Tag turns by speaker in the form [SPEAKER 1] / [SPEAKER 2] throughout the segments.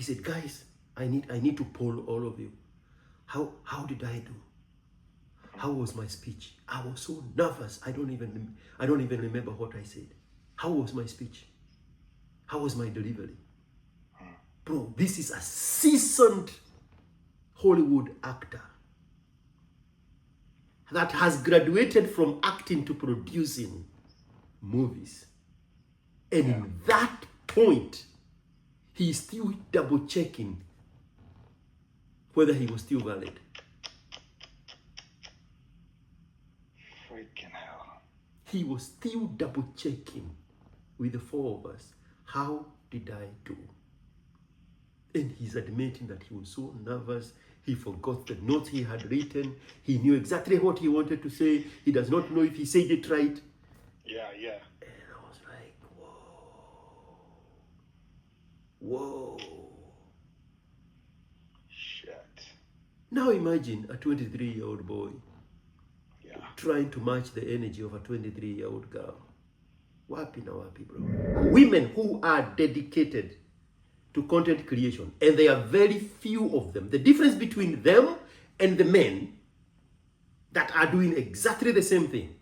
[SPEAKER 1] He said, guys, I need to poll all of you. How did I do? How was my speech? I was so nervous. I don't even remember what I said. How was my speech? How was my delivery? Bro, this is a seasoned Hollywood actor that has graduated from acting to producing movies. And in that point, he's still double checking whether he was still valid.
[SPEAKER 2] Freaking hell.
[SPEAKER 1] He was still double checking with the four of us. How did I do? And he's admitting that he was so nervous. He forgot the notes he had written. He knew exactly what he wanted to say. He does not know if he said it right.
[SPEAKER 2] Yeah.
[SPEAKER 1] And I was like, whoa.
[SPEAKER 2] Shit.
[SPEAKER 1] Now imagine a 23-year-old boy trying to match the energy of a 23-year-old girl. Wapi na wapi, bro. Women who are dedicated to content creation, and there are very few of them. The difference between them and the men that are doing exactly the same thing,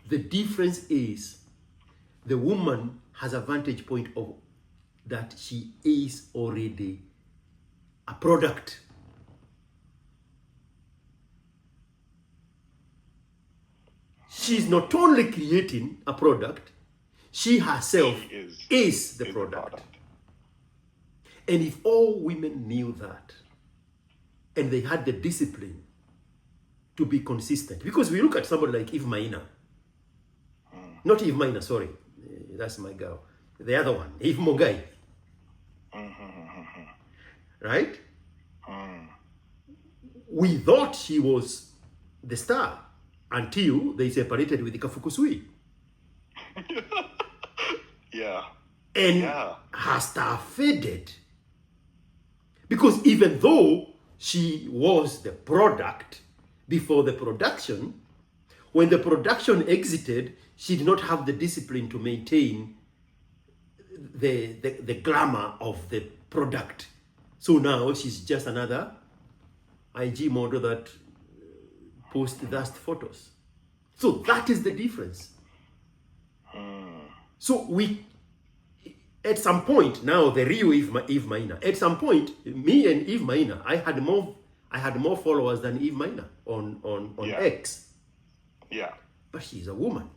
[SPEAKER 1] the difference is the woman has a vantage point of that she is already a product. She's not only creating a product, she herself is the product. And if all women knew that, and they had the discipline to be consistent, because we look at somebody like Eve Maina, not Eve Maina, sorry, that's my girl, the other one, Eve Mogai, right? We thought she was the star until they separated with Kafukusui. And her star faded. Because even though she was the product before the production, when the production exited, she did not have the discipline to maintain the glamour of the product. So now she's just another IG model that posts dust photos. So that is the difference. So we, at some point, now the real Eve Maina, at some point, me and Eve Maina, I had more followers than Eve Maina on X.
[SPEAKER 2] Yeah.
[SPEAKER 1] But she's a woman.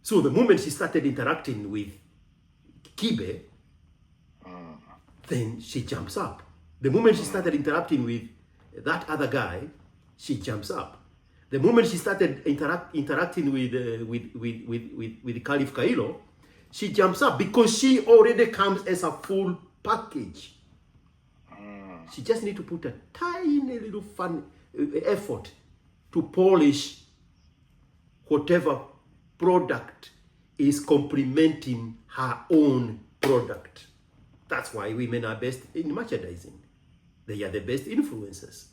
[SPEAKER 1] So the moment she started interacting with Kibe, then she jumps up. The moment she started interacting with that other guy, she jumps up. The moment she started interacting with Caliph Kailo, she jumps up because she already comes as a full package. She just needs to put a tiny little fun effort to polish whatever product is complementing her own product. That's why women are best in merchandising. They are the best influencers.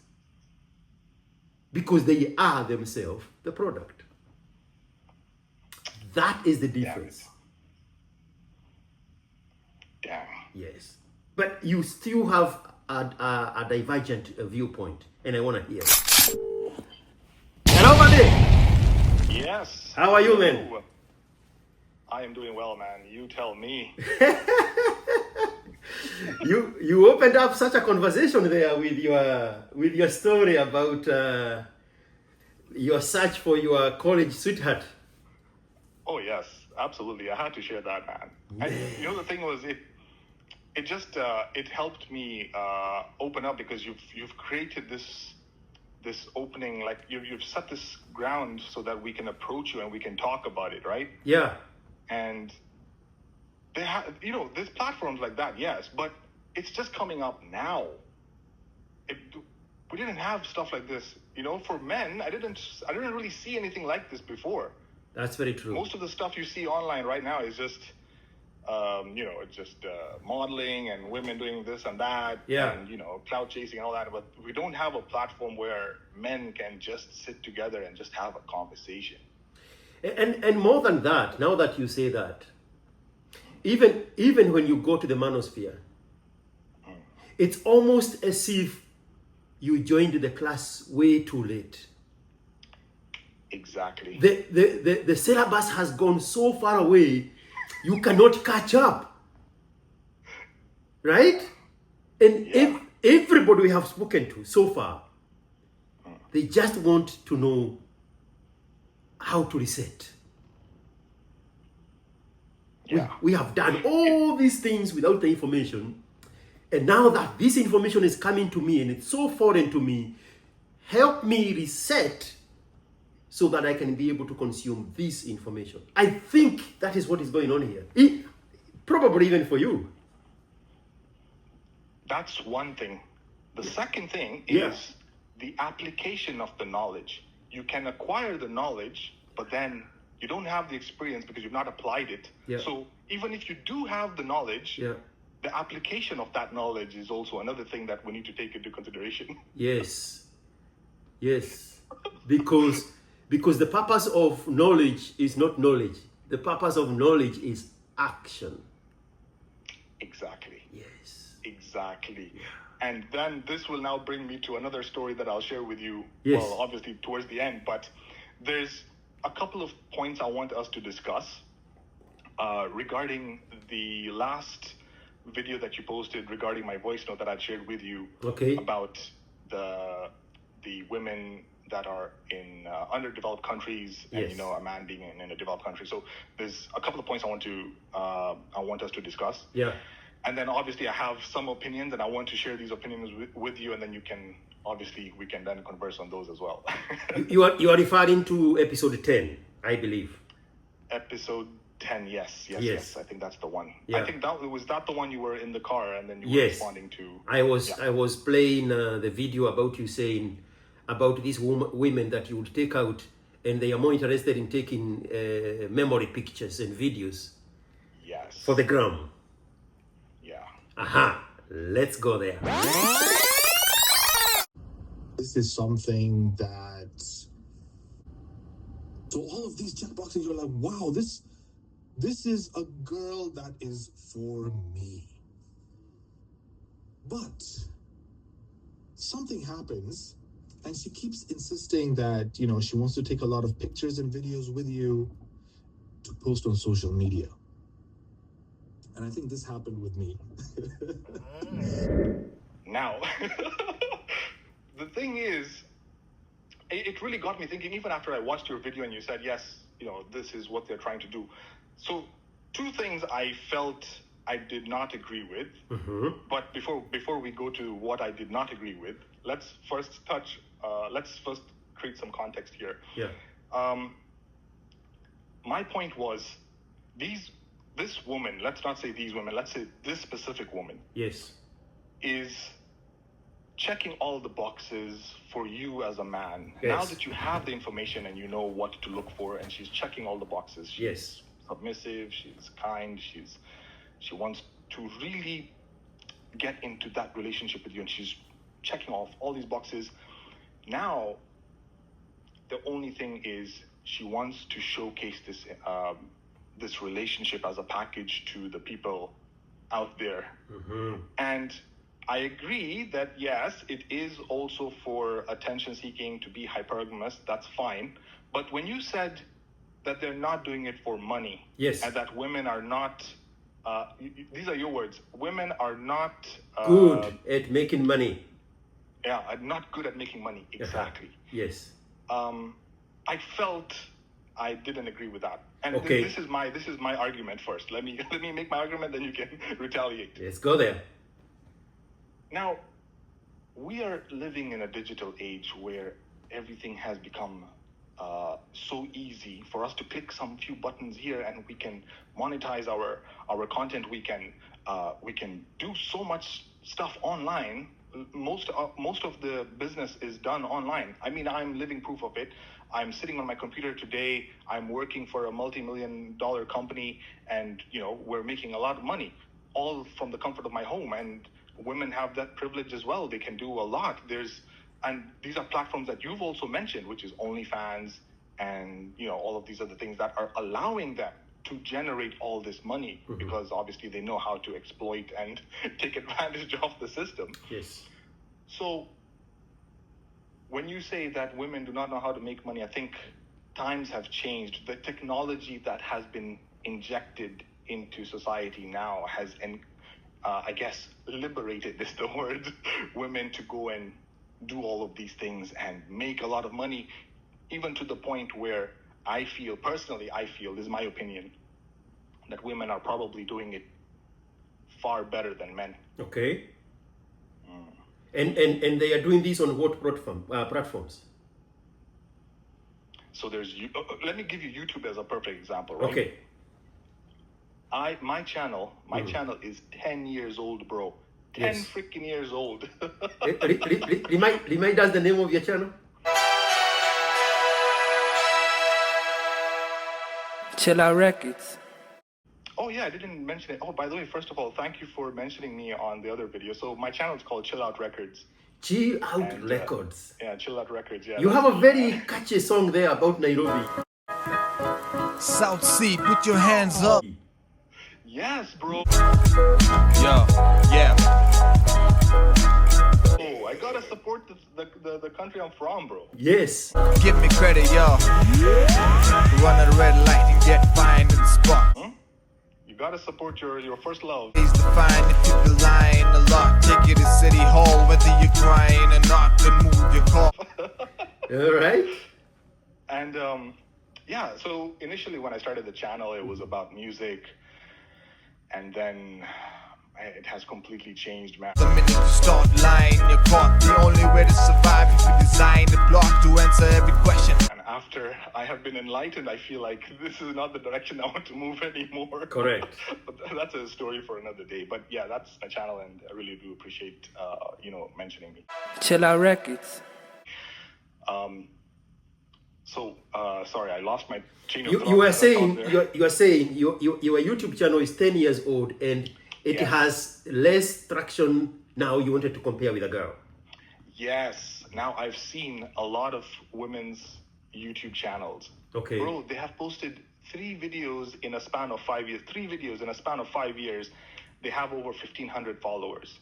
[SPEAKER 1] Because they are themselves the product. That is the difference.
[SPEAKER 2] Damn.
[SPEAKER 1] Yes. But you still have a divergent viewpoint, and I want to hear. Hello, buddy.
[SPEAKER 2] Yes.
[SPEAKER 1] How are you, man?
[SPEAKER 2] I am doing well, man. You tell me.
[SPEAKER 1] You opened up such a conversation there with your story about your search for your college sweetheart.
[SPEAKER 2] Oh yes, absolutely. I had to share that, man. And the thing was, it just it helped me open up because you've created this opening, like you've set this ground so that we can approach you and we can talk about it, right?
[SPEAKER 1] Yeah.
[SPEAKER 2] And they have, there's platforms like that, yes, but it's just coming up now. We didn't have stuff like this, for men. I didn't really see anything like this before.
[SPEAKER 1] That's very true.
[SPEAKER 2] Most of the stuff you see online right now is just, modeling and women doing this and that, and clout chasing and all that. But we don't have a platform where men can just sit together and just have a conversation.
[SPEAKER 1] And more than that, now that you say that, even when you go to the manosphere, It's almost as if you joined the class way too late.
[SPEAKER 2] Exactly.
[SPEAKER 1] The syllabus has gone so far away, you cannot catch up. Right? And if everybody we have spoken to so far, they just want to know how to reset.
[SPEAKER 2] Yeah.
[SPEAKER 1] We have done all these things without the information. And now that this information is coming to me and it's so foreign to me, help me reset so that I can be able to consume this information. I think that is what is going on here. Probably even for you.
[SPEAKER 2] That's one thing. The second thing is the application of the knowledge. You can acquire the knowledge, but then you don't have the experience because you've not applied it.
[SPEAKER 1] Yeah.
[SPEAKER 2] So even if you do have the knowledge, the application of that knowledge is also another thing that we need to take into consideration.
[SPEAKER 1] Yes. Because the purpose of knowledge is not knowledge. The purpose of knowledge is action.
[SPEAKER 2] Exactly.
[SPEAKER 1] Yes.
[SPEAKER 2] Exactly. And then this will now bring me to another story that I'll share with you.
[SPEAKER 1] Yes.
[SPEAKER 2] Well, obviously towards the end, but there's a couple of points I want us to discuss regarding the last video that you posted regarding my voice note that I'd shared with you about the women that are in underdeveloped countries and a man being in a developed country. So there's a couple of points I want us to discuss.
[SPEAKER 1] Yeah.
[SPEAKER 2] And then obviously I have some opinions and I want to share these opinions with you, and then we can then converse on those as well.
[SPEAKER 1] you are referring to episode 10, I believe.
[SPEAKER 2] Episode 10, yes. I think that's the one.
[SPEAKER 1] Yeah.
[SPEAKER 2] I think was that the one you were in the car and then you were responding to.
[SPEAKER 1] I was playing the video about you saying about these women that you would take out, and they are more interested in taking memory pictures and videos.
[SPEAKER 2] Yes.
[SPEAKER 1] For the gram.
[SPEAKER 2] Yeah.
[SPEAKER 1] Aha. Let's go there.
[SPEAKER 3] This is something that, so all of these chat boxes, you're like, wow, this is a girl that is for me. But something happens and she keeps insisting that, she wants to take a lot of pictures and videos with you to post on social media. And I think this happened with me.
[SPEAKER 2] Now, the thing is, it really got me thinking, even after I watched your video and you said, yes, this is what they're trying to do. So 2 things I felt I did not agree with.
[SPEAKER 1] Mm-hmm.
[SPEAKER 2] But before we go to what I did not agree with, let's first create some context here.
[SPEAKER 1] Yeah.
[SPEAKER 2] My point was, this woman, let's not say these women, let's say this specific woman.
[SPEAKER 1] Yes.
[SPEAKER 2] Is checking all the boxes for you as a man.
[SPEAKER 1] Yes.
[SPEAKER 2] Now that you have the information and you know what to look for, and she's checking all the boxes. She's submissive, she's kind, she wants to really get into that relationship with you, and she's checking off all these boxes. Now, the only thing is she wants to showcase this relationship as a package to the people out there.
[SPEAKER 1] Mm-hmm.
[SPEAKER 2] And I agree that, yes, it is also for attention seeking, to be hypergamous, that's fine. But when you said that they're not doing it for money,
[SPEAKER 1] yes,
[SPEAKER 2] and that women are not, these are your words, women are not
[SPEAKER 1] good at making money.
[SPEAKER 2] Yeah, not good at making money, exactly.
[SPEAKER 1] Yes.
[SPEAKER 2] I felt I didn't agree with that. And
[SPEAKER 1] okay.
[SPEAKER 2] This is my argument first. Let me make my argument, then you can retaliate.
[SPEAKER 1] Let's go there.
[SPEAKER 2] Now, we are living in a digital age where everything has become so easy for us to click some few buttons here and we can monetize our content. We can do so much stuff online. Most of the business is done online. I mean, I'm living proof of it. I'm sitting on my computer today. I'm working for a multi-million-dollar company, and we're making a lot of money, all from the comfort of my home. And women have that privilege as well. They can do a lot. And these are platforms that you've also mentioned, which is OnlyFans and all of these other things that are allowing them to generate all this money, because obviously they know how to exploit and take advantage of the system.
[SPEAKER 1] Yes.
[SPEAKER 2] So when you say that women do not know how to make money, I think times have changed. The technology that has been injected into society now has, I guess, liberated is the word, women to go and do all of these things and make a lot of money, even to the point where I feel, this is my opinion, that women are probably doing it far better than men.
[SPEAKER 1] Okay. And they are doing this on what platforms?
[SPEAKER 2] So let me give you YouTube as a perfect example, right?
[SPEAKER 1] Okay.
[SPEAKER 2] My channel is 10 years old, bro. 10
[SPEAKER 1] Yes.
[SPEAKER 2] freaking years old.
[SPEAKER 1] Remind us the name of your channel.
[SPEAKER 4] Chill Out Records.
[SPEAKER 2] Oh yeah, I didn't mention it. Oh, by the way, first of all, thank you for mentioning me on the other video. So my channel is called Chill Out Records.
[SPEAKER 1] Chill Out
[SPEAKER 2] And,
[SPEAKER 1] Records.
[SPEAKER 2] Yeah, Chill Out Records. Yeah.
[SPEAKER 1] You have a very catchy song there about Nairobi.
[SPEAKER 5] South Sea, put your hands up.
[SPEAKER 2] Yes, bro.
[SPEAKER 5] Yo, yeah.
[SPEAKER 2] Oh, I gotta support the country I'm from, bro.
[SPEAKER 1] Yes.
[SPEAKER 5] Give me credit, yo. Run a red light and get fined in the spot.
[SPEAKER 2] You gotta support your first love.
[SPEAKER 5] He's the fine if you be lying a lot. Take you to City Hall, whether you're crying or not, then move your car.
[SPEAKER 1] All right.
[SPEAKER 2] And yeah, so initially when I started the channel, it was about music, and then it has completely changed, man.
[SPEAKER 5] The minute you start lying, you're caught. The only way to survive is to design a plot to answer every question.
[SPEAKER 2] And after I have been enlightened, I feel like this is not the direction I want to move anymore.
[SPEAKER 1] Correct.
[SPEAKER 2] But that's a story for another day. But yeah, that's my channel, and I really do appreciate mentioning me.
[SPEAKER 4] Chill Out Records.
[SPEAKER 2] Sorry, I lost my chain of
[SPEAKER 1] You
[SPEAKER 2] thought.
[SPEAKER 1] are saying
[SPEAKER 2] there.
[SPEAKER 1] you are saying your YouTube channel is 10 years old and it
[SPEAKER 2] Yes.
[SPEAKER 1] has less traction now. You wanted to compare with a girl.
[SPEAKER 2] Yes. Now I've seen a lot of women's YouTube channels.
[SPEAKER 1] Okay.
[SPEAKER 2] Bro, they have posted 3 videos in a span of 5 years. 3 videos in a span of 5 years. They have over 1,500 followers.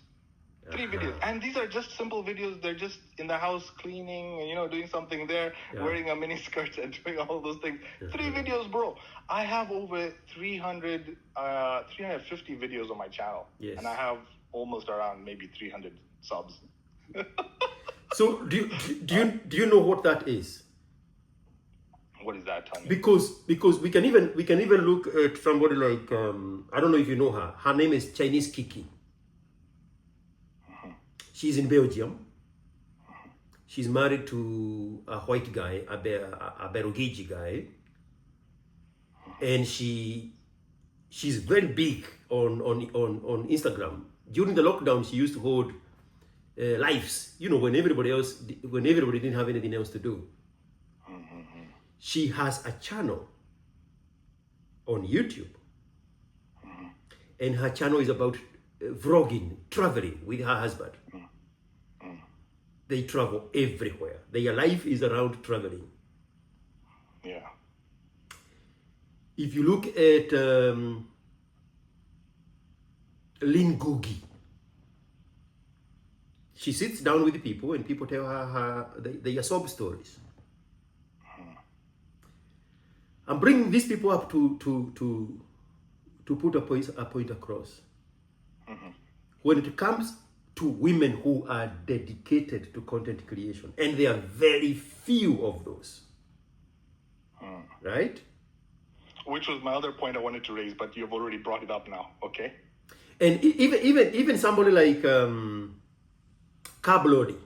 [SPEAKER 2] 3 videos. And these are just simple videos. They're just in the house cleaning, doing something there, wearing a mini skirt and doing all those things. 3 videos, bro. I have over 350 videos on my channel.
[SPEAKER 1] Yes.
[SPEAKER 2] And I have almost around maybe 300 subs.
[SPEAKER 1] So do you know what that is?
[SPEAKER 2] What is that, Tanya?
[SPEAKER 1] Because we can even look at somebody like I don't know if you know her. Her name is Chinese Kiki. She's in Belgium. She's married to a white guy, a Berogiji guy, and she's very big on Instagram. During the lockdown, she used to hold lives. When everybody didn't have anything else to do. She has a channel on YouTube, and her channel is about vlogging, traveling with her husband. They travel everywhere. Their life is around traveling.
[SPEAKER 2] Yeah.
[SPEAKER 1] If you look at Lynn Googie, she sits down with people and people tell her their sob stories. I'm bringing these people up to put a point across. When it comes to women who are dedicated to content creation, and there are very few of those, right?
[SPEAKER 2] Which was my other point I wanted to raise, but you've already brought it up now. Okay.
[SPEAKER 1] And even somebody like Kablodi.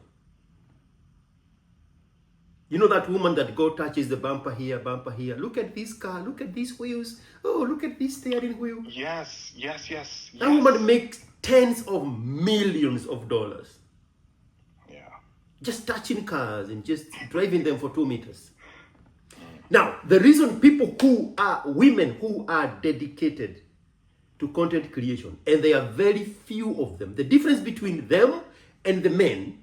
[SPEAKER 1] You know that woman that touches the bumper here. Look at this car. Look at these wheels. Oh, look at this steering wheel.
[SPEAKER 2] Yes.
[SPEAKER 1] That woman makes tens of millions of dollars.
[SPEAKER 2] Yeah.
[SPEAKER 1] Just touching cars and just driving them for 2 meters. Now, the reason women who are dedicated to content creation, and there are very few of them, the difference between them and the men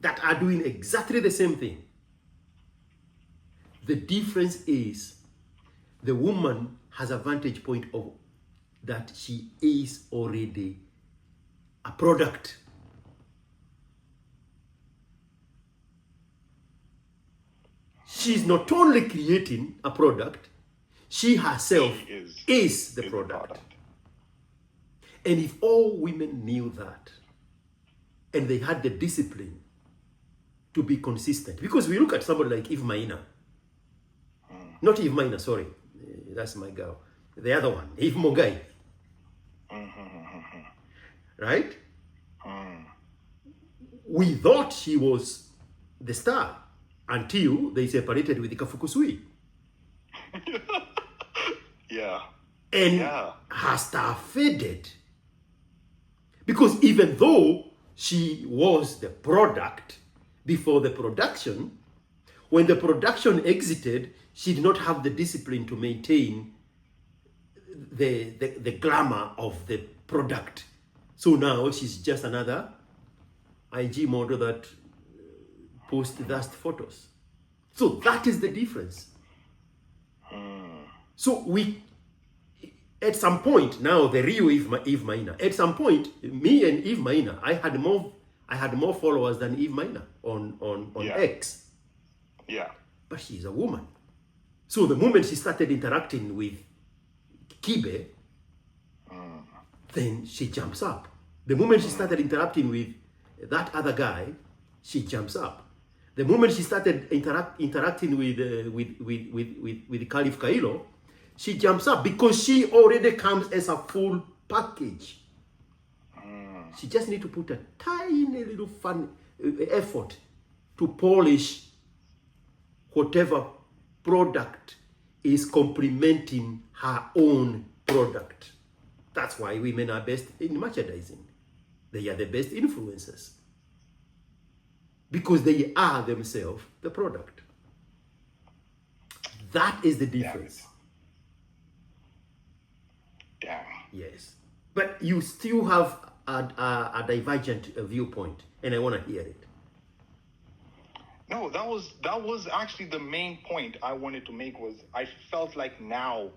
[SPEAKER 1] that are doing exactly the same thing, the difference is the woman has a vantage point of that she is already a product. She's not only creating a product, she herself is the product. And if all women knew that, and they had the discipline to be consistent, because we look at somebody like Eve Maina, not Eve Maina, sorry, that's my girl, the other one, Eve Mogai, right? We thought she was the star until they separated with Kafukusui.
[SPEAKER 2] Yeah.
[SPEAKER 1] And her star faded. Because even though she was the product before the production, when the production exited, she did not have the discipline to maintain the glamour of the product. So now she's just another IG model that posts lust photos. So that is the difference. So we, at some point, now the real Eve Maina, at some point, me and Eve Maina, I had more followers than Eve Maina on X.
[SPEAKER 2] Yeah.
[SPEAKER 1] But she's a woman. So the moment she started interacting with Kibe, then she jumps up. The moment she started interacting with that other guy, she jumps up. The moment she started interacting with Caliph Kailo, she jumps up because she already comes as a full package. She just need to put a tiny little fun effort to polish whatever product is complementing her own product. That's why women are best in merchandising. They are the best influencers. Because they are themselves the product. That is the difference.
[SPEAKER 2] Damn.
[SPEAKER 1] Yes. But you still have a divergent viewpoint, and I want to hear it.
[SPEAKER 2] No, that was actually the main point I wanted to make. Was I felt like now,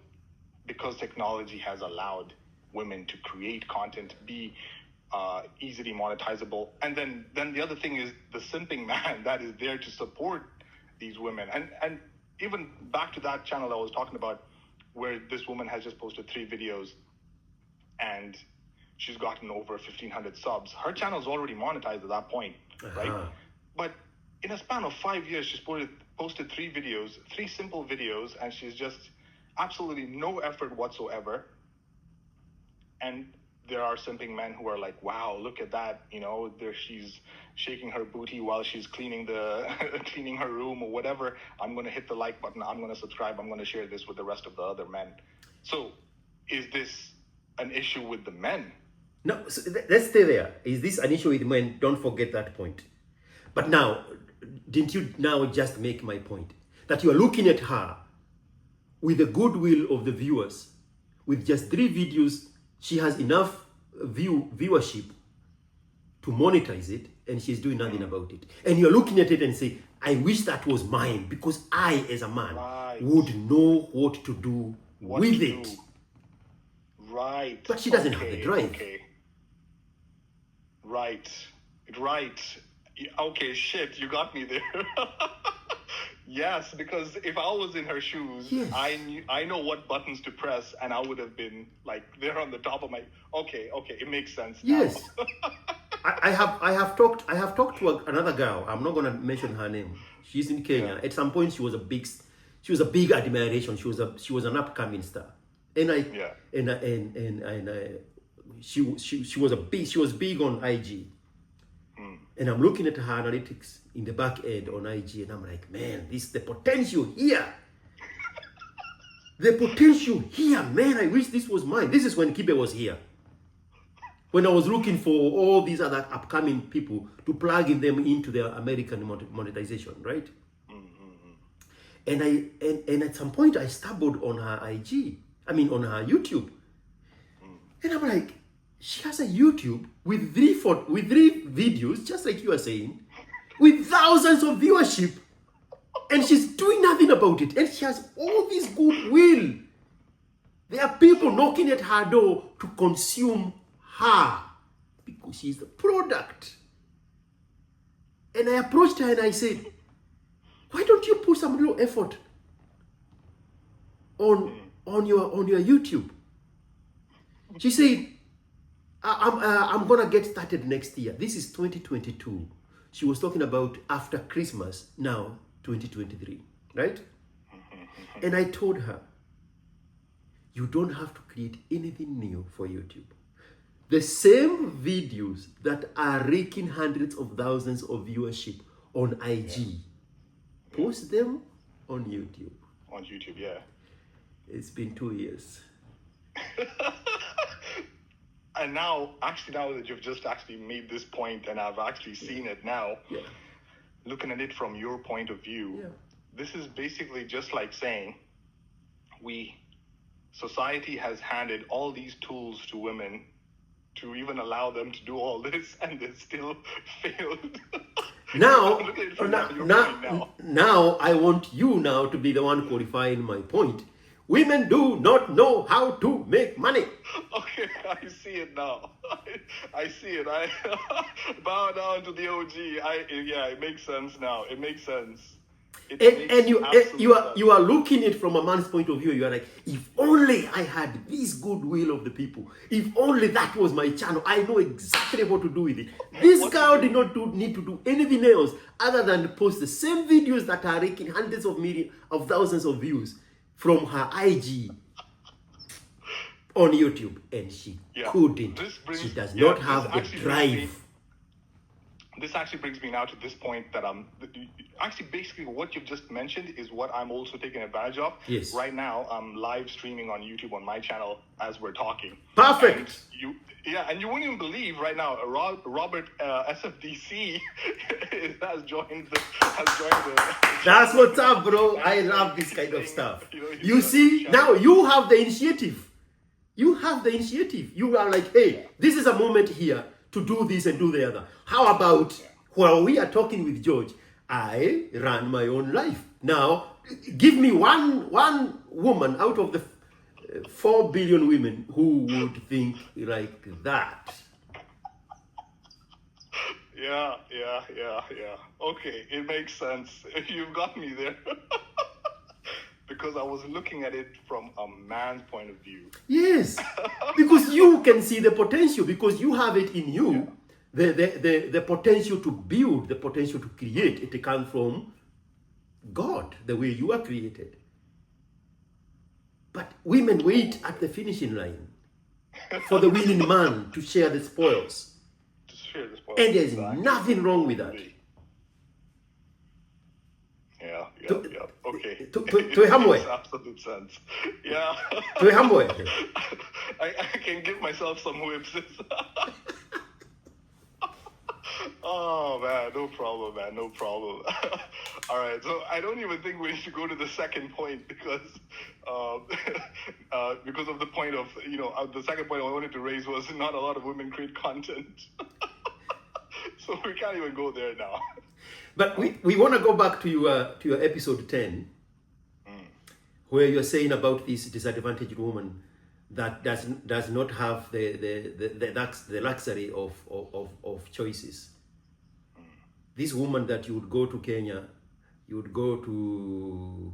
[SPEAKER 2] because technology has allowed women to create content, be easily monetizable, and then the other thing is the simping man that is there to support these women, and even back to that channel I was talking about, where this woman has just posted 3 videos, and she's gotten over 1,500 subs. Her channel is already monetized at that point, right? But in a span of 5 years, she's posted 3 videos, 3 simple videos, and she's just absolutely no effort whatsoever. And there are simping men who are like, wow, look at that. You know, there she's shaking her booty while she's cleaning cleaning her room or whatever. I'm going to hit the like button. I'm going to subscribe. I'm going to share this with the rest of the other men. So is this an issue with the men?
[SPEAKER 1] No, so let's stay there. Is this an issue with men? Don't forget that point. But now, didn't you now just make my point? That you are looking at her with the goodwill of the viewers. With just 3 videos, she has enough viewership to monetize it, and she's doing nothing about it. And you're looking at it and say, I wish that was mine, because I, as a man, would know what to do with it.
[SPEAKER 2] Right.
[SPEAKER 1] But she doesn't have the drive.
[SPEAKER 2] Okay. Right. Okay, shit, you got me there. Yes, because if I was in her shoes,
[SPEAKER 1] yes.
[SPEAKER 2] I know what buttons to press, and I would have been like there on the top of my. Okay, it makes sense.
[SPEAKER 1] Yes.
[SPEAKER 2] Now.
[SPEAKER 1] I have talked to another girl. I'm not gonna mention her name. She's in Kenya.
[SPEAKER 2] Yeah.
[SPEAKER 1] At some point, she was a big admiration. She was an upcoming star, she was big on IG. And I'm looking at her analytics in the back end on IG, and I'm like, man, the potential here. The potential here, man. I wish this was mine. This is when Kibe was here. When I was looking for all these other upcoming people to plug in them into their American monetization, right? And at some point I stumbled on her on her YouTube. And I'm like, she has a YouTube with 3 videos, just like you are saying, with thousands of viewership, and she's doing nothing about it. And she has all this goodwill There are people knocking at her door to consume her because she's the product. And I approached her and I said, why don't you put some real effort on your YouTube? She said, I'm gonna get started next year. This is 2022. She was talking about after Christmas, now 2023, right? And I told her, you don't have to create anything new for YouTube. The same videos that are raking hundreds of thousands of viewership on IG, post them on YouTube.
[SPEAKER 2] On YouTube, yeah.
[SPEAKER 1] It's been 2 years.
[SPEAKER 2] And now that you've just actually made this point and I've actually seen it now, looking at it from your point of view, this is basically just like saying society has handed all these tools to women to even allow them to do all this, and they still failed.
[SPEAKER 1] Now I want you now to be the one qualifying my point. Women do not know how to make money.
[SPEAKER 2] Okay, I see it now. I see it. I bow down to the OG. It makes sense now. It makes sense.
[SPEAKER 1] And you are looking at it from a man's point of view. You are like, if only I had this goodwill of the people. If only that was my channel. I know exactly what to do with it. This girl did not need to do anything else other than post the same videos that are raking hundreds of millions of thousands of views from her IG on YouTube, and she couldn't. She does not have the drive.
[SPEAKER 2] This actually brings me now to this point that actually basically what you've just mentioned is what I'm also taking advantage of.
[SPEAKER 1] Yes.
[SPEAKER 2] Right now, I'm live streaming on YouTube on my channel as we're talking.
[SPEAKER 1] Perfect.
[SPEAKER 2] And you wouldn't even believe right now, Robert SFDC has joined the.
[SPEAKER 1] That's what's up, bro. I love this kind of stuff. You see, now you have the initiative. You have the initiative. You are like, hey, this is a moment here to do this and do the other. How about while we are talking with George, I run my own life. Now, give me one woman out of the 4 billion women who would think like that.
[SPEAKER 2] Yeah. Okay, it makes sense. You've got me there. Because I was looking at it from a man's point of view.
[SPEAKER 1] Yes, because you can see the potential, because you have it in you, the potential to build, the potential to create. It comes from God, the way you are created. But women wait at the finishing line for the winning man to share the spoils. And there's nothing wrong with that.
[SPEAKER 2] Yeah. Okay.
[SPEAKER 1] Makes
[SPEAKER 2] absolute sense. Yeah. I can give myself some whips. Oh man, no problem, man. All right, so I don't even think we need to go to the second point because of the point of the second point I wanted to raise was not a lot of women create content. So we can't even go there now.
[SPEAKER 1] But we want to go back to your episode 10, where you're saying about this disadvantaged woman that does not have the luxury of choices. This woman that you would go to Kenya, you would go to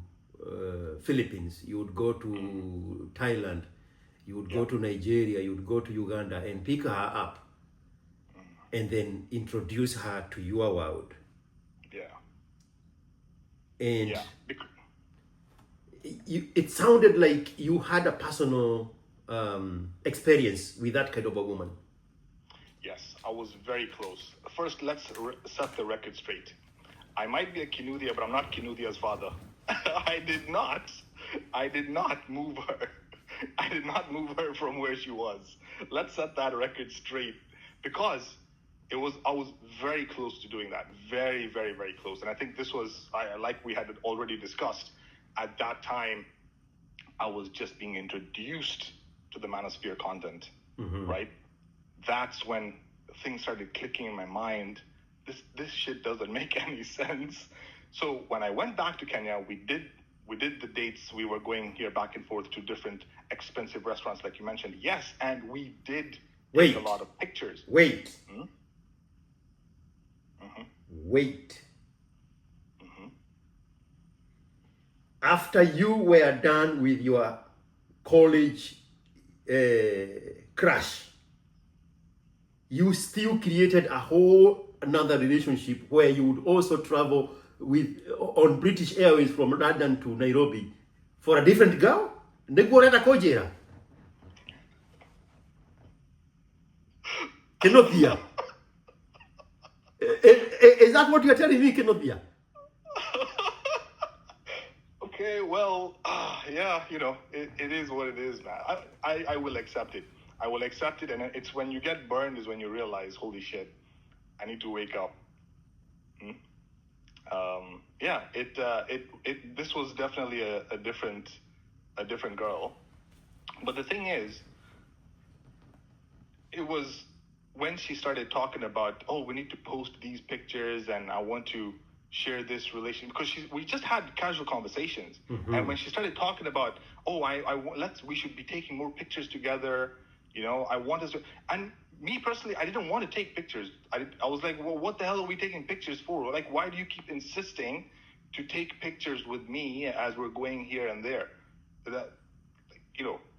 [SPEAKER 1] Philippines, you would go to Thailand, you would go to Nigeria, you would go to Uganda and pick her up and then introduce her to your world. And it sounded like you had a personal experience with that kind of a woman.
[SPEAKER 2] Yes, I was very close. First, let's set the record straight. I might be a Kinuthia, but I'm not Kinuthia's father. I did not move her. I did not move her from where she was. Let's set that record straight, because I was very close to doing that. Very, very, very close. And I think this was, like we had already discussed, at that time, I was just being introduced to the manosphere content, right? That's when things started clicking in my mind. This shit doesn't make any sense. So when I went back to Kenya, we did we did the dates. We were going here back and forth to different expensive restaurants, like you mentioned. Yes, and we did take a lot of pictures.
[SPEAKER 1] Wait.
[SPEAKER 2] Mm-hmm.
[SPEAKER 1] Wait. After you were done with your college crush, you still created a whole another relationship where you would also travel with on British Airways from London to Nairobi for a different girl? Kenothia. Is that what you're telling me, Kenothia?
[SPEAKER 2] Okay, well, yeah, it is what it is, man. I will accept it. I will accept it, and it's when you get burned is when you realize, holy shit, I need to wake up. Yeah, this was definitely a different girl. But the thing is, it was when she started talking about, oh, we need to post these pictures, and I want to share this relation, because we just had casual conversations, and when she started talking about, oh, we should be taking more pictures together, I want us to, and me personally, I didn't want to take pictures. I was like, well, what the hell are we taking pictures for? Like, why do you keep insisting to take pictures with me as we're going here and there?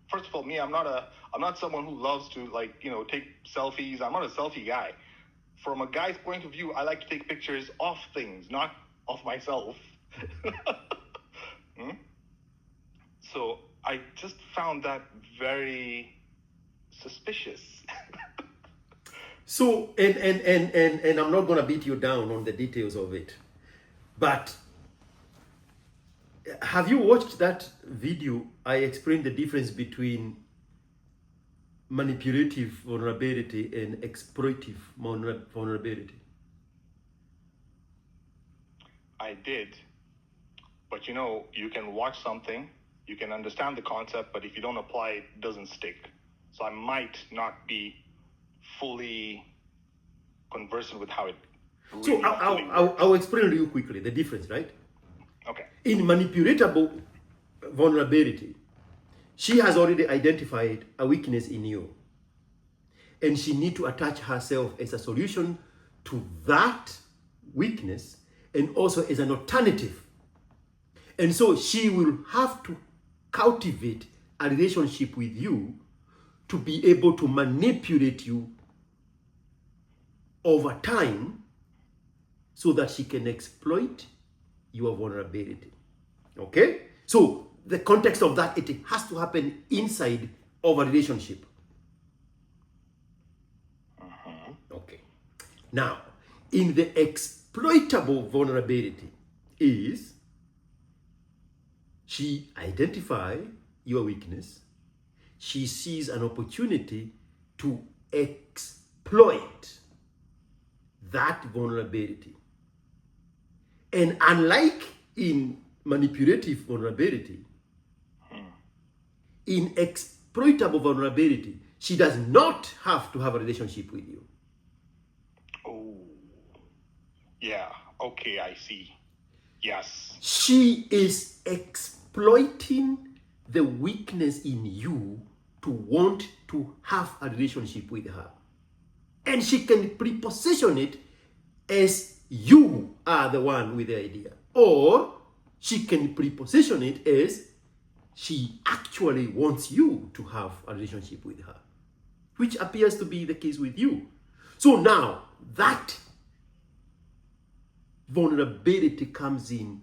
[SPEAKER 2] First of all, me, I'm not someone who loves to take selfies. I'm not a selfie guy. From a guy's point of view, I like to take pictures of things, not of myself. So I just found that very suspicious.
[SPEAKER 1] So, and I'm not going to beat you down on the details of it, but have you watched that video? I explained the difference between manipulative vulnerability and exploitive vulnerability.
[SPEAKER 2] I did, but you can watch something, you can understand the concept, but if you don't apply it, it doesn't stick. So I might not be fully conversant with how it really
[SPEAKER 1] So I'll explain to you quickly the difference, right?
[SPEAKER 2] Okay.
[SPEAKER 1] In manipulatable vulnerability, she has already identified a weakness in you, and she needs to attach herself as a solution to that weakness and also as an alternative. And so she will have to cultivate a relationship with you to be able to manipulate you over time so that she can exploit your vulnerability. Okay? So the context of that, it has to happen inside of a relationship. Okay. Now, in the exploitable vulnerability is she identifies your weakness. She sees an opportunity to exploit that vulnerability. And unlike in manipulative vulnerability, in exploitable vulnerability, she does not have to have a relationship with you.
[SPEAKER 2] Oh, yeah. Okay, I see. Yes.
[SPEAKER 1] She is exploiting the weakness in you to want to have a relationship with her. And she can preposition it as you are the one with the idea. Or she can preposition it as she actually wants you to have a relationship with her, which appears to be the case with you. So now that vulnerability comes in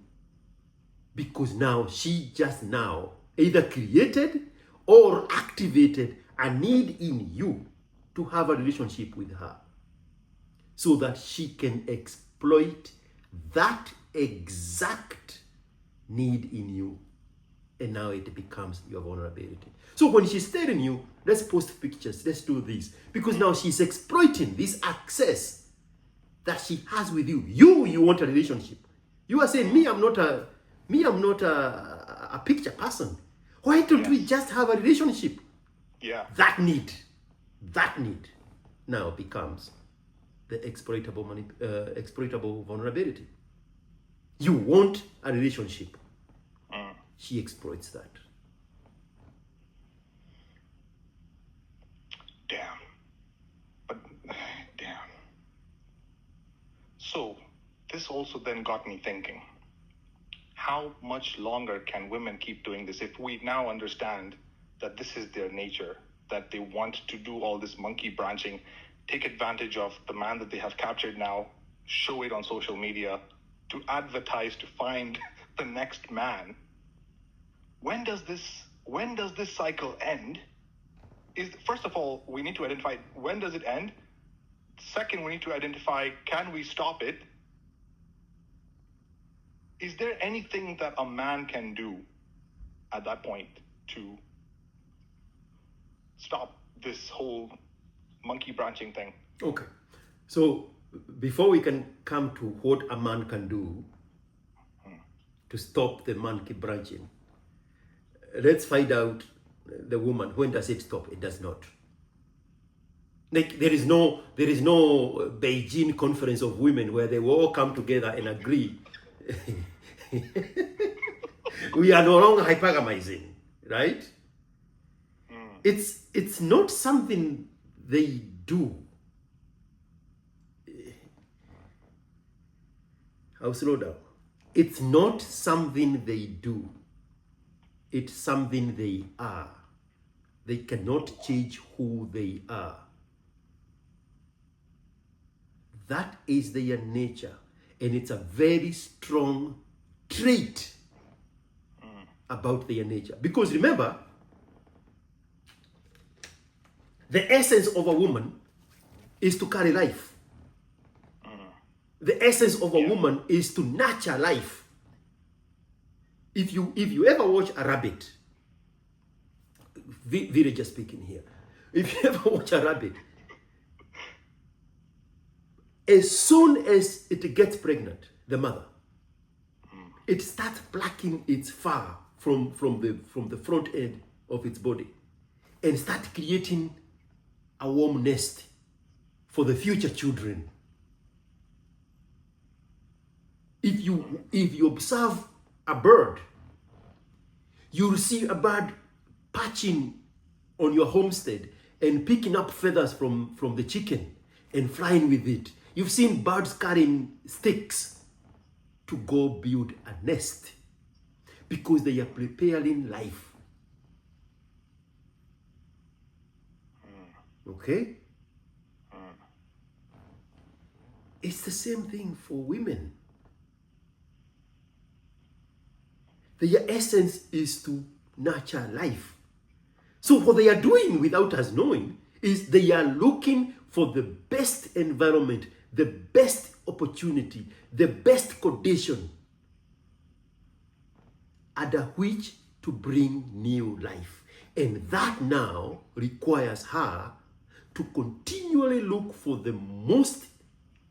[SPEAKER 1] because now she just now either created or activated a need in you to have a relationship with her so that she can exploit that exact need in you. And now it becomes your vulnerability. So when she's telling you, let's post pictures, let's do this, because now she's exploiting this access that she has with you. You want a relationship. You are saying, I'm not a picture person. Why don't we just have a relationship?
[SPEAKER 2] Yeah.
[SPEAKER 1] That need now becomes the exploitable vulnerability. You want a relationship. she exploits that.
[SPEAKER 2] Damn. But, damn. So, this also then got me thinking. How much longer can women keep doing this? If we now understand that this is their nature, that they want to do all this monkey branching, take advantage of the man that they have captured now, show it on social media, to advertise, to find the next man. When does this cycle end? First of all, we need to identify when does it end. Second, we need to identify, can we stop it? Is there anything that a man can do at that point to stop this whole monkey branching thing?
[SPEAKER 1] Okay. So before we can come to what a man can do to stop the monkey branching, let's find out the woman. When does it stop? It does not. Like there is no Beijing conference of women where they will all come together and agree. We are no longer hypergamizing, right? It's not something they do. I'll slow down. It's not something they do. It's something they are. They cannot change who they are. That is their nature. And it's a very strong trait about their nature. Because remember, the essence of a woman is to carry life. The essence of a woman is to nurture life. If you ever watch a rabbit, villager speaking here, if you ever watch a rabbit, as soon as it gets pregnant, the mother, it starts plucking its fur from the front end of its body and start creating a warm nest for the future children. If you observe a bird, you'll see a bird perching on your homestead and picking up feathers from the chicken and flying with it. You've seen birds carrying sticks to go build a nest because they are preparing life. Okay? It's the same thing for women. Their essence is to nurture life. So what they are doing without us knowing is they are looking for the best environment, the best opportunity, the best condition under which to bring new life. And that now requires her to continually look for the most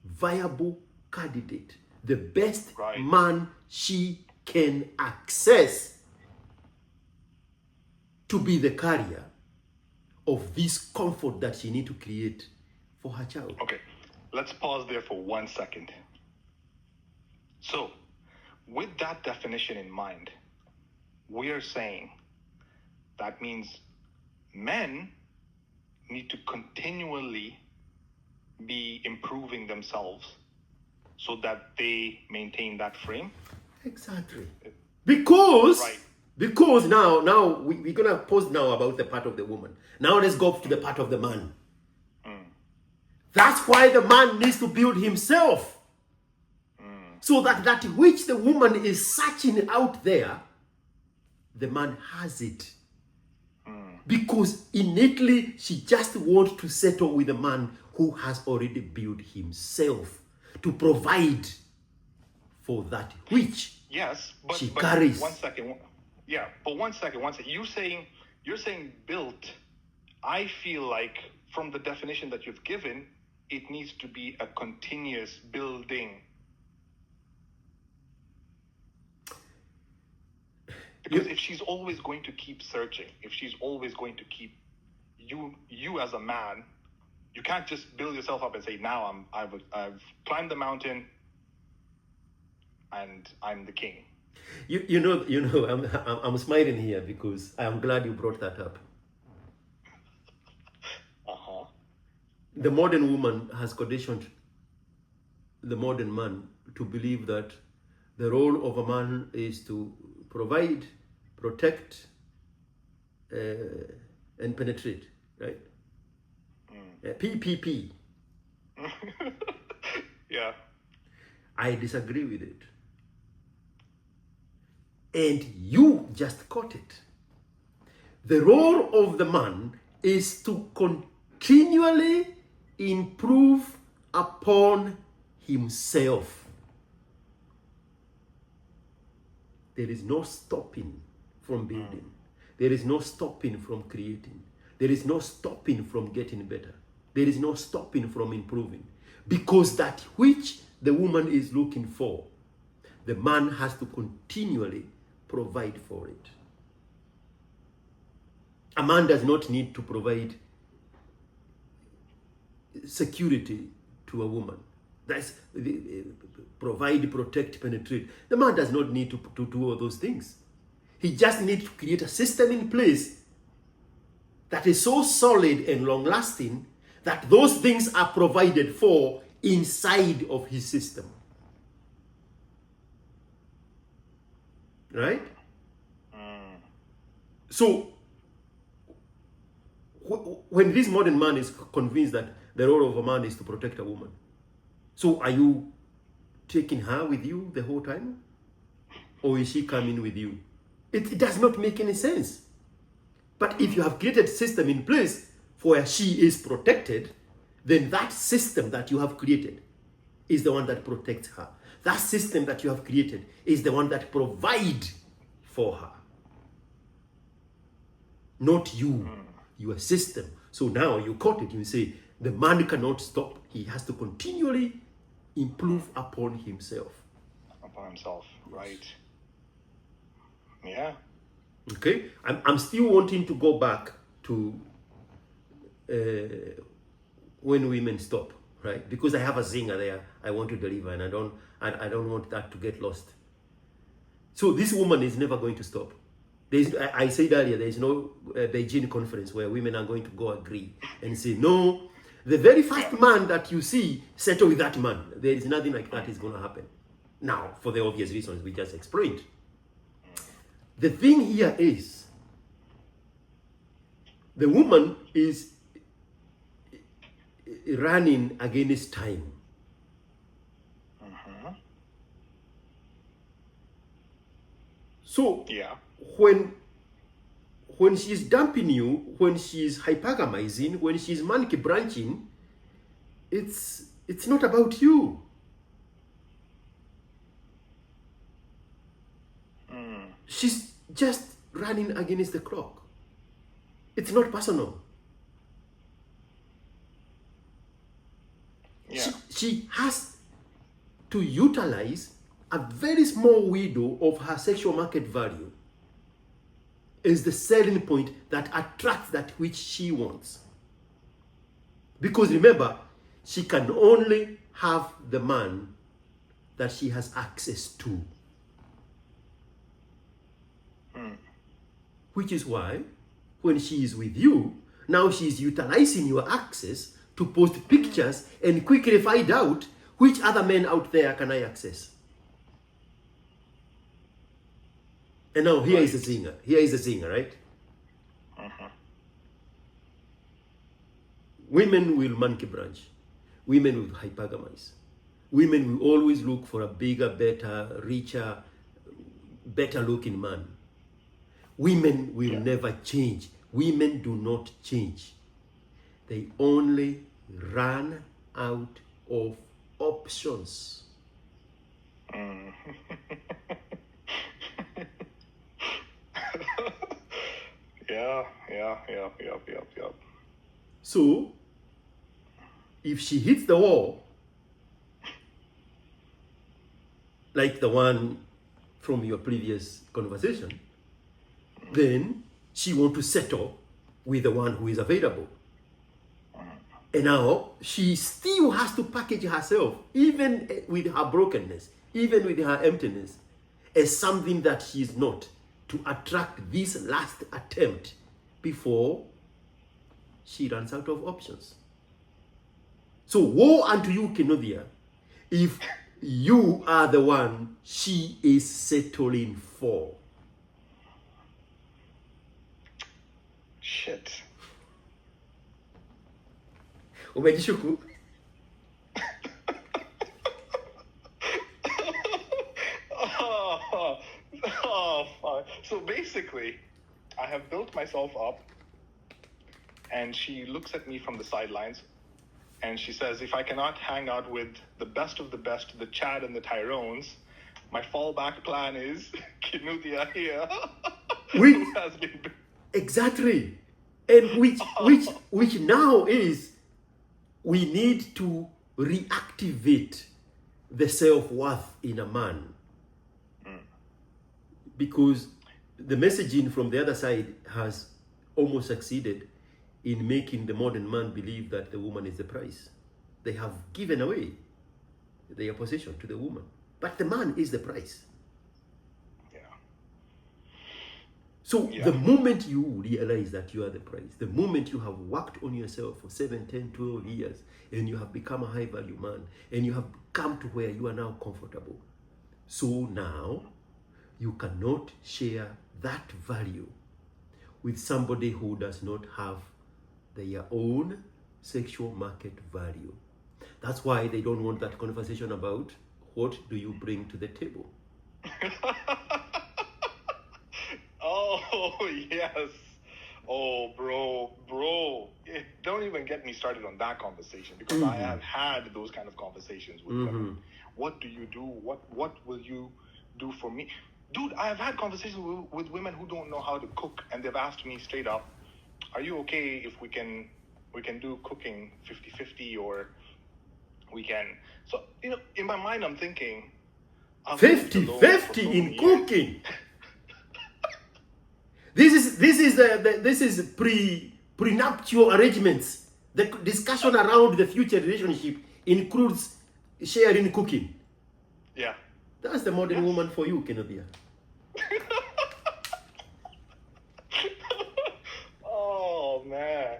[SPEAKER 1] viable candidate, the best man she can access to be the carrier of this comfort that she needs to create for her child.
[SPEAKER 2] Okay, let's pause there for 1 second. So, with that definition in mind, we are saying that means men need to continually be improving themselves so that they maintain that frame.
[SPEAKER 1] Exactly. Because now we're gonna pause now about the part of the woman. Now let's go to the part of the man. That's why the man needs to build himself. So that which the woman is searching out there, the man has it. Because innately she just wants to settle with a man who has already built himself to provide for that which
[SPEAKER 2] she
[SPEAKER 1] carries.
[SPEAKER 2] 1 second. Yeah, but 1 second. You're saying built. I feel like from the definition that you've given, it needs to be a continuous building. Because if she's always going to keep searching, if she's always going to keep you as a man, you can't just build yourself up and say, now I've climbed the mountain and I'm the king.
[SPEAKER 1] I'm smiling here because I'm glad you brought that up.
[SPEAKER 2] Uh-huh.
[SPEAKER 1] The modern woman has conditioned the modern man to believe that the role of a man is to provide, protect, and penetrate, right? PPP.
[SPEAKER 2] Yeah.
[SPEAKER 1] I disagree with it. And you just caught it. The role of the man is to continually improve upon himself. There is no stopping from building. There is no stopping from creating. There is no stopping from getting better. There is no stopping from improving. Because that which the woman is looking for, the man has to continually provide for it. A man does not need to provide security to a woman. That's provide, protect, penetrate. The man does not need to do all those things. He just needs to create a system in place that is so solid and long-lasting that those things are provided for inside of his system. Right? So, when this modern man is convinced that the role of a man is to protect a woman, so are you taking her with you the whole time? Or is she coming with you? It does not make any sense. But if you have created a system in place where she is protected, then that system that you have created is the one that protects her. That system that you have created is the one that provides for her. Not you, your system. So now you caught it. You say, the man cannot stop. He has to continually improve upon himself.
[SPEAKER 2] Upon himself, right. Yeah.
[SPEAKER 1] Okay? I'm still wanting to go back to when women stop, right? Because I have a zinger there I want to deliver, and I don't want that to get lost. So this woman is never going to stop. I said earlier, there is no Beijing conference where women are going to go agree and say, no, the very first man that you see, settle with that man. There is nothing like that is going to happen. Now, for the obvious reasons we just explained. The thing here is, the woman is running against time. So,
[SPEAKER 2] Yeah.
[SPEAKER 1] when she's dumping you, when she's hypergamizing, when she's monkey branching, it's not about you. She's just running against the clock. It's not personal.
[SPEAKER 2] Yeah.
[SPEAKER 1] She has to utilize a very small window of her sexual market value is the selling point that attracts that which she wants. Because remember, she can only have the man that she has access to. Which is why, when she is with you, now she is utilizing your access to post pictures and quickly find out which other men out there can I access. And now here is the singer. Here is the singer, right? Women will monkey branch. Women will hypergamize. Women will always look for a bigger, better, richer, better looking man. Women will never change. Women do not change. They only run out of options.
[SPEAKER 2] Yeah.
[SPEAKER 1] So, if she hits the wall, like the one from your previous conversation, then she wants to settle with the one who is available. And now she still has to package herself, even with her brokenness, even with her emptiness, as something that she is not, to attract this last attempt before she runs out of options. So woe unto you, Kenodia, if you are the one she is settling for.
[SPEAKER 2] Shit.
[SPEAKER 1] Umejishuku?
[SPEAKER 2] Oh, fuck. So basically, I have built myself up, and she looks at me from the sidelines, and she says, if I cannot hang out with the best of the best, the Chad and the Tyrones, my fallback plan is Kinuthia here.
[SPEAKER 1] Which,
[SPEAKER 2] who has been...
[SPEAKER 1] exactly. And which now is, we need to reactivate the self-worth in a man. Because the messaging from the other side has almost succeeded in making the modern man believe that the woman is the price. They have given away their possession to the woman, but the man is the price.
[SPEAKER 2] Yeah.
[SPEAKER 1] So the moment you realize that you are the price, the moment you have worked on yourself for 7, 10, 12 years, and you have become a high value man, and you have come to where you are now comfortable, so now you cannot share that value with somebody who does not have their own sexual market value. That's why they don't want that conversation about what do you bring to the table.
[SPEAKER 2] Oh, yes. Oh, bro. Don't even get me started on that conversation, because I have had those kind of conversations with women. What do you do? What will you do for me? Dude, I have had conversations with women who don't know how to cook, and they've asked me straight up, are you okay if we can do cooking 50-50, or we can... So, in my mind, I'm thinking...
[SPEAKER 1] 50-50 in cooking. This is prenuptial arrangements. The discussion around the future relationship includes sharing cooking.
[SPEAKER 2] Yeah.
[SPEAKER 1] That's the modern woman for you, Kenodia.
[SPEAKER 2] Oh, man.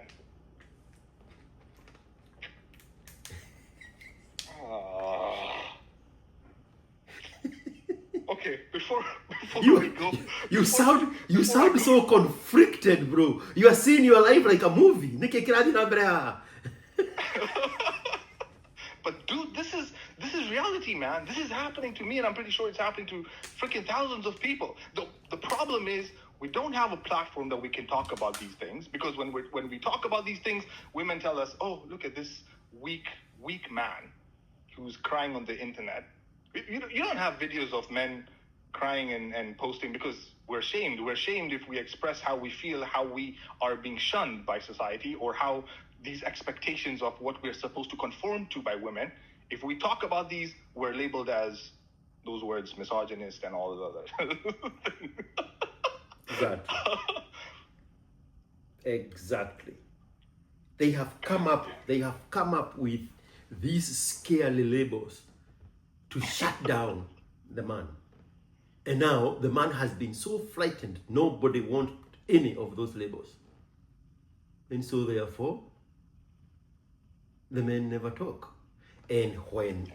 [SPEAKER 2] Okay, before we go...
[SPEAKER 1] You sound so conflicted, bro. You are seeing your life like a movie.
[SPEAKER 2] But dude, this is reality, man. This is happening to me, and I'm pretty sure it's happening to freaking thousands of people. The problem is, we don't have a platform that we can talk about these things, because when we talk about these things, women tell us, oh, look at this weak man who's crying on the internet. You don't have videos of men crying and posting because we're shamed. We're shamed if we express how we feel, how we are being shunned by society, or how these expectations of what we're supposed to conform to by women. If we talk about these, we're labeled as those words, misogynist and all the other things.
[SPEAKER 1] Exactly. They have come up with these scary labels to shut down the man. And now the man has been so frightened, nobody wants any of those labels. And so therefore, the men never talk. And when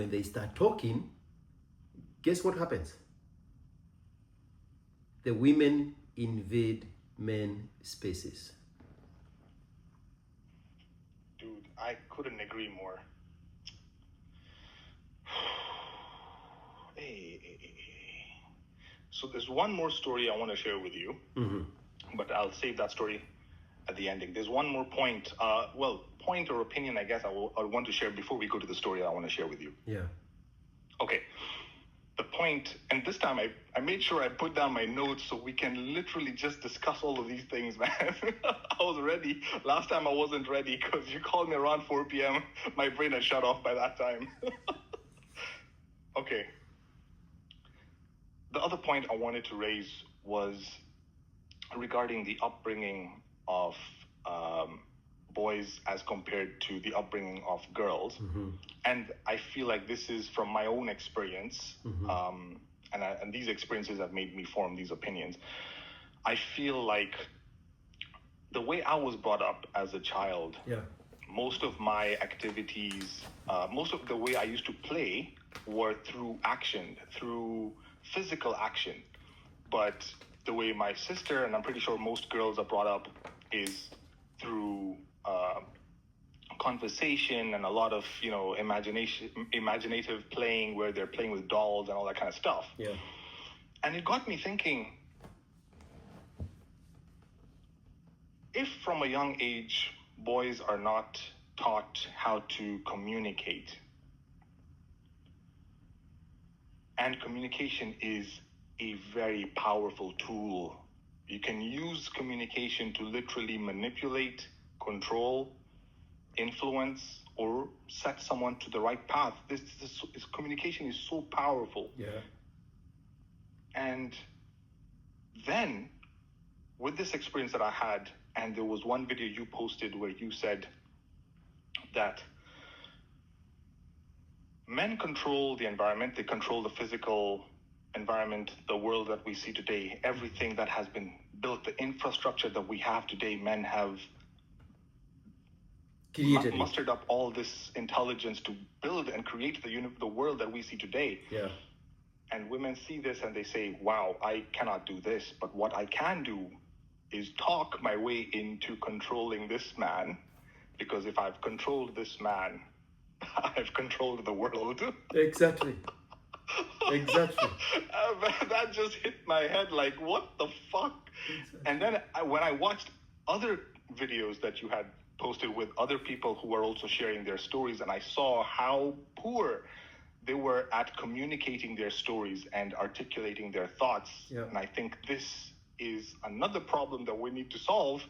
[SPEAKER 1] they start talking, guess what happens? The women invade men spaces.
[SPEAKER 2] Dude, I couldn't agree more. So there's one more story I want to share with you, but I'll save that story at the ending. There's one more point, point or opinion, I guess, I want to share before we go to the story I want to share with you.
[SPEAKER 1] Yeah.
[SPEAKER 2] Okay. The point, and this time I made sure I put down my notes so we can literally just discuss all of these things, man. I was ready. Last time I wasn't ready because you called me around 4 p.m. My brain had shut off by that time. Okay. The other point I wanted to raise was regarding the upbringing of boys as compared to the upbringing of girls. And I feel like this is from my own experience. and these experiences have made me form these opinions. I feel like the way I was brought up as a child, most of my activities, most of the way I used to play were through action, through physical action. But the way my sister, and I'm pretty sure most girls are brought up, is through conversation and a lot of, imaginative playing, where they're playing with dolls and all that kind of stuff.
[SPEAKER 1] Yeah.
[SPEAKER 2] And it got me thinking, if from a young age, boys are not taught how to communicate, and communication is a very powerful tool. You can use communication to literally manipulate, control, influence, or set someone to the right path. This communication is so powerful.
[SPEAKER 1] Yeah.
[SPEAKER 2] And then, with this experience that I had, and there was one video you posted where you said that men control the environment, they control the physical environment, the world that we see today, everything that has been built, the infrastructure that we have today, men have mustered up all this intelligence to build and create the world that we see today.
[SPEAKER 1] Yeah.
[SPEAKER 2] And women see this and they say, wow, I cannot do this, but what I can do is talk my way into controlling this man, because if I've controlled this man, I've controlled the world.
[SPEAKER 1] Exactly. Exactly.
[SPEAKER 2] That just hit my head like, what the fuck? Exactly. And then when I watched other videos that you had posted with other people who were also sharing their stories, and I saw how poor they were at communicating their stories and articulating their thoughts.
[SPEAKER 1] Yeah.
[SPEAKER 2] And I think this is another problem that we need to solve,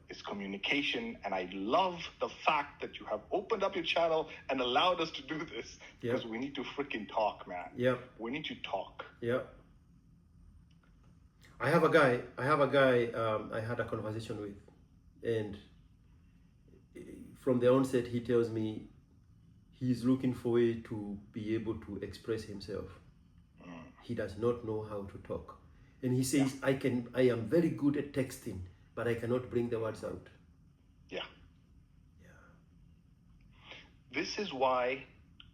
[SPEAKER 2] is communication. And I love the fact that you have opened up your channel and allowed us to do this, because we need to freaking talk, man.
[SPEAKER 1] Yeah.
[SPEAKER 2] We need to talk.
[SPEAKER 1] Yeah. I have a guy I had a conversation with, and from the onset he tells me he's looking for a way to be able to express himself. He does not know how to talk. And he says, I am very good at texting, but I cannot bring the words out.
[SPEAKER 2] Yeah. This is why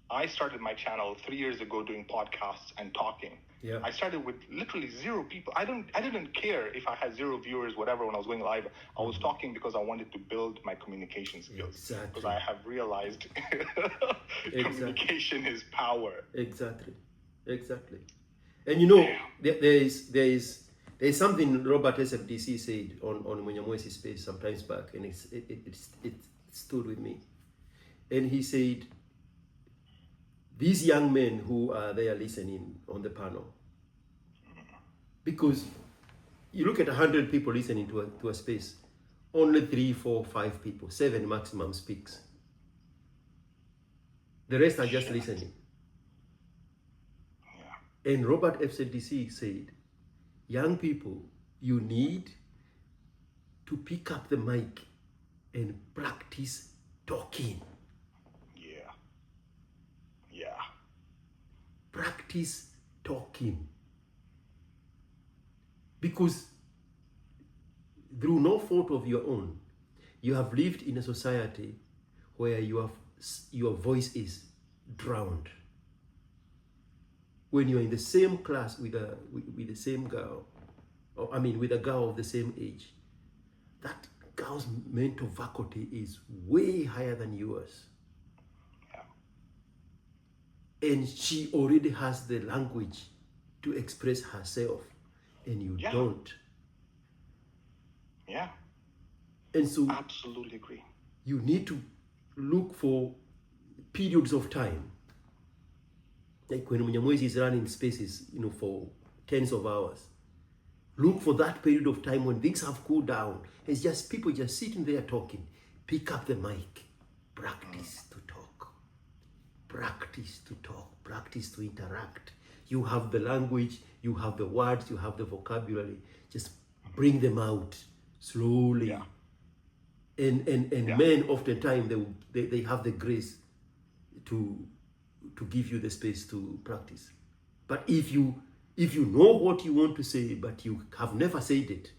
[SPEAKER 2] I started my channel 3 years ago doing podcasts and talking.
[SPEAKER 1] Yeah.
[SPEAKER 2] I started with literally 0 people. I didn't care if I had 0 viewers, whatever, when I was going live. I was talking because I wanted to build my communication skills.
[SPEAKER 1] Exactly.
[SPEAKER 2] Because I have realized communication is power.
[SPEAKER 1] Exactly. And there is something Robert SFDC said on Munyamwesi's space some times back, and it stood with me. And he said, these young men who are there listening on the panel, because you look at 100 people listening to a space, only 3, 4, 5 people, 7 maximum speaks. The rest are just listening. And Robert FCDC said, young people, you need to pick up the mic and practice talking.
[SPEAKER 2] Yeah.
[SPEAKER 1] Practice talking. Because through no fault of your own, you have lived in a society where your voice is drowned. When you're in the same class with the same girl, with a girl of the same age, that girl's mental faculty is way higher than yours. And she already has the language to express herself, and you don't.
[SPEAKER 2] Yeah.
[SPEAKER 1] And so
[SPEAKER 2] absolutely agree.
[SPEAKER 1] You need to look for periods of time. Like when Munyamwezi is running spaces, for tens of hours. Look for that period of time when things have cooled down. It's just people just sitting there talking. Pick up the mic. Practice to talk. Practice to talk. Practice to interact. You have the language, you have the words, you have the vocabulary. Just bring them out slowly.
[SPEAKER 2] Yeah.
[SPEAKER 1] And men oftentimes they have the grace to give you the space to practice. But if you If you know what you want to say, but you have never said it,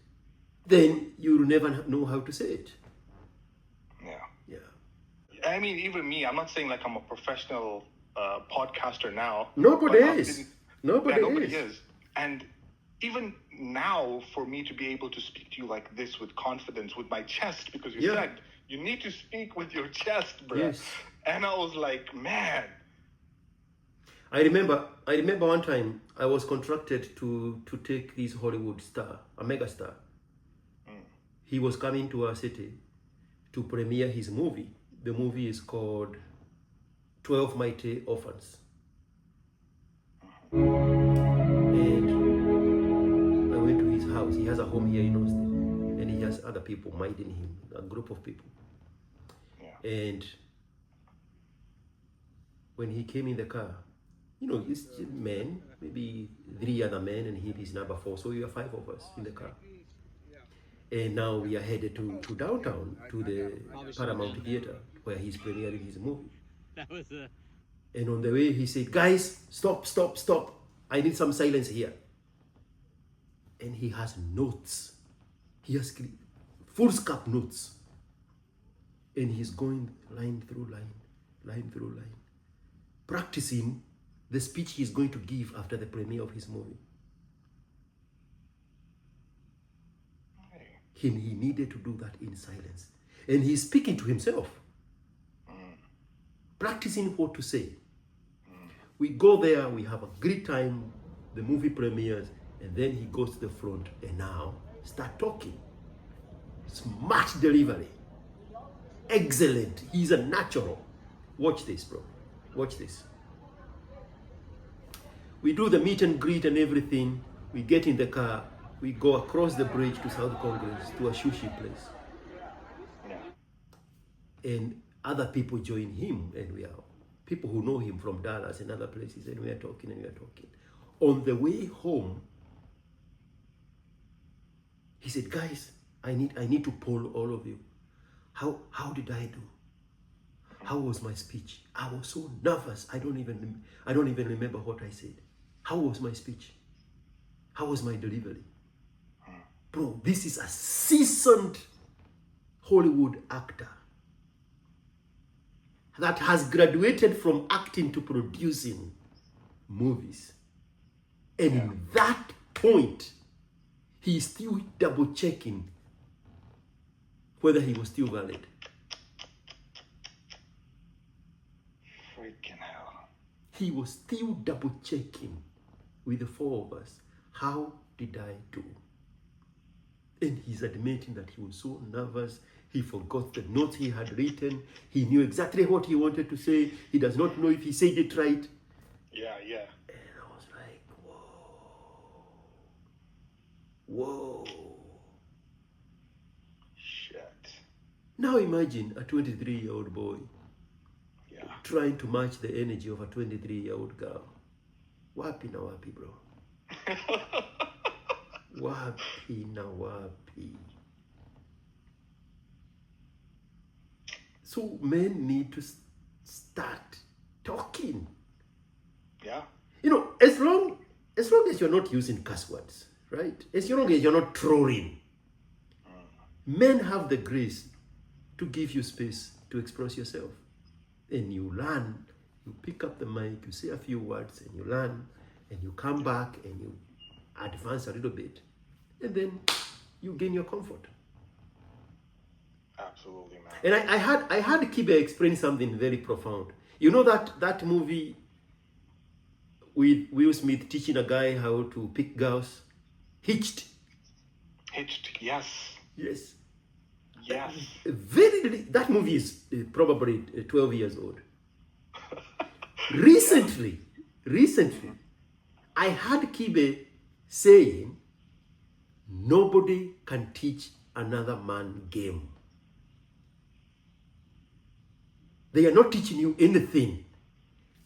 [SPEAKER 1] then you'll never know how to say it.
[SPEAKER 2] Yeah.
[SPEAKER 1] Yeah.
[SPEAKER 2] I mean, even me, I'm not saying like I'm a professional podcaster now.
[SPEAKER 1] Nobody
[SPEAKER 2] but I've
[SPEAKER 1] is.
[SPEAKER 2] been-
[SPEAKER 1] Nobody
[SPEAKER 2] nobody
[SPEAKER 1] is.
[SPEAKER 2] is. And even now, for me to be able to speak to you like this with confidence, with my chest, because you
[SPEAKER 1] Yeah.
[SPEAKER 2] said you need to speak with your chest, bro.
[SPEAKER 1] Yes.
[SPEAKER 2] And I was like, man.
[SPEAKER 1] I remember one time I was contracted to take this Hollywood star, a mega star. He was coming to our city to premiere his movie. The movie is called 12 Mighty Orphans. And I went to his house. He has a home here in Austin. And he has other people minding him, a group of people.
[SPEAKER 2] Yeah.
[SPEAKER 1] And when he came in the car, you know, it's men, maybe 3 other men, and he is number 4. So we are 5 of us in the car. And now we are headed to downtown, to the Paramount Theater, where he's premiering his movie. And on the way, he said, guys, stop. I need some silence here. And he has notes. He has foolscap notes. And he's going line through line, practicing the speech he's going to give after the premiere of his movie. He needed to do that in silence. And he's speaking to himself, practicing what to say. We go there, we have a great time, the movie premieres, and then he goes to the front and now start talking. Smart delivery. Excellent. He's a natural. Watch this, bro. Watch this. We do the meet and greet and everything. We get in the car. We go across the bridge to South Congress to a sushi place.
[SPEAKER 2] Yeah.
[SPEAKER 1] And other people join him, and we are people who know him from Dallas and other places, and we are talking. On the way home, he said, guys, I need to poll all of you. How did I do? How was my speech? I was so nervous. I don't even remember what I said. How was my speech? How was my delivery? Bro, this is a seasoned Hollywood actor that has graduated from acting to producing movies. And in that point, he's still double checking whether he was still valid.
[SPEAKER 2] Freaking hell.
[SPEAKER 1] He was still double checking with the 4 of us. How did I do? And he's admitting that he was so nervous. He forgot the notes he had written. He knew exactly what he wanted to say. He does not know if he said it right.
[SPEAKER 2] Yeah.
[SPEAKER 1] And I was like, whoa.
[SPEAKER 2] Shit.
[SPEAKER 1] Now imagine a 23-year-old boy
[SPEAKER 2] Yeah.
[SPEAKER 1] trying to match the energy of a 23-year-old girl. Wapi na wapi, bro. Wapi na wapi. So men need to start talking.
[SPEAKER 2] Yeah.
[SPEAKER 1] You know, as long as you're not using cuss words, right? As long as you're not trolling, men have the grace to give you space to express yourself. And you learn, you pick up the mic, you say a few words, and you learn, and you come back and you advance a little bit, and then you gain your comfort.
[SPEAKER 2] Absolutely, man.
[SPEAKER 1] And I had Kibe explain something very profound. You know that movie with Will Smith teaching a guy how to pick girls? Hitched.
[SPEAKER 2] Yes.
[SPEAKER 1] Yes.
[SPEAKER 2] Yes.
[SPEAKER 1] That movie is probably 12 years old. Recently, I heard Kibe saying, nobody can teach another man game. They are not teaching you anything.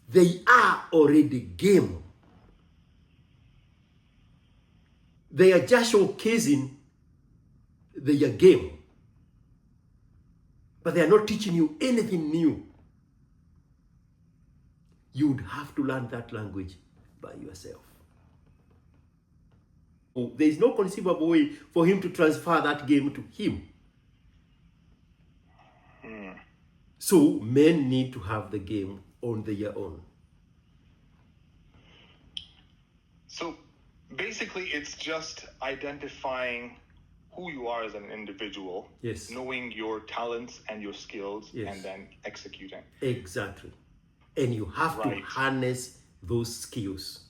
[SPEAKER 1] They are already game. They are just showcasing their game. But they are not teaching you anything new. You would have to learn that language by yourself. There is no conceivable way for him to transfer that game to him. So men need to have the game on their own.
[SPEAKER 2] So basically, it's just identifying who you are as an individual,
[SPEAKER 1] Yes.
[SPEAKER 2] knowing your talents and your skills,
[SPEAKER 1] Yes.
[SPEAKER 2] and then executing.
[SPEAKER 1] Exactly. And you have to
[SPEAKER 2] Right.
[SPEAKER 1] harness those skills.